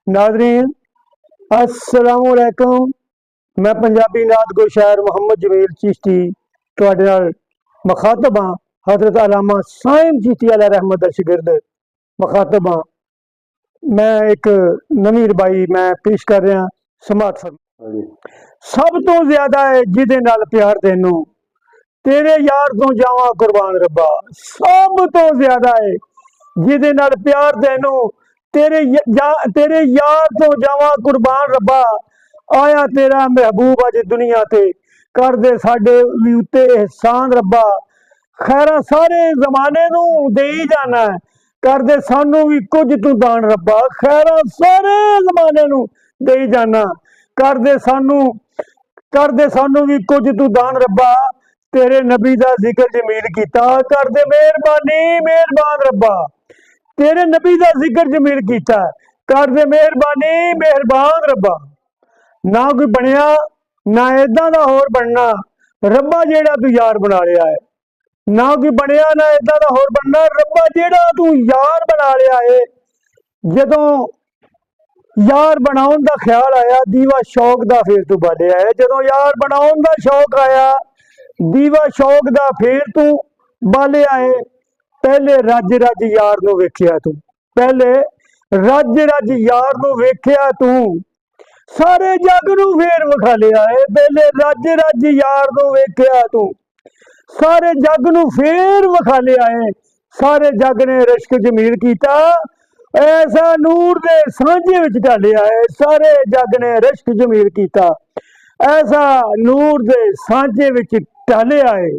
नाज़रीन अस्सलामुअलैकुम। मैं पंजाबी नात गो शायर मुहम्मद जमील चिश्ती तुहाडे नाल मुखातब हाँ। हज़रत अल्लामा साइम चिश्ती अलैहि रहमत दा शिगिर्द मुखातब हाँ। मैं एक नवी रबाई मैं पेश कर रहा समात फरमा। सब तो ज्यादा है जिदे नाल प्यार तेनू, तेरे यार तो जावा कुर्बान रब्बा। सब तो ज्यादा है जिदे नाल प्यार तेनू, तेरे यार तो जावा कुर्बान रब्बा। आया तेरा महबूब अज दुनिया ते, कर दे साडे भी उत्ते एहसान रब्बा। खैरा सारे जमाने नू देई जाना है, कर दे सानू भी कुछ तू दान रब्बा। खैरा सारे जमाने नू देई जाना, कर दे सानू भी कुछ तू दान रब्बा। तेरे नबी दा जिक्र जमील कीता, कर दे मेहरबानी मेहरबान रब्बा। तेरे नबी दा जिक्र जमील कीता, कर दे मेहरबानी मेहरबान रब्बा। ना कोई बनया ना इदां दा होर बनना रब्बा, जेड़ा तू यार बना लिया है। ना कोई बनया ना इदां दा होर बनना रब्बा, जेड़ा तू यार बना लिया है। जदों यार बनाउन दा ख्याल आया, दीवा शौक दा फिर तू बालिया है। जदों यार बनाउन दा शौक आया, दीवा शौक दा फिर तू बालिया है। पहले रज रज यार नू वेखिया तू, पहले रज रज यार नू वेखिया तू, सारे जग नू फेर विखा लिया है। पहले रज रज यार नू वेखिया तू, सारे जग नू फेर विखा लिया है। सारे जग ने रिश्क जमील कीता, ऐसा नूर दे सांझे विच ढालिया है। सारे जग ने रिश्क जमील कीता, ऐसा नूर दे सांझे विच ढालिया है।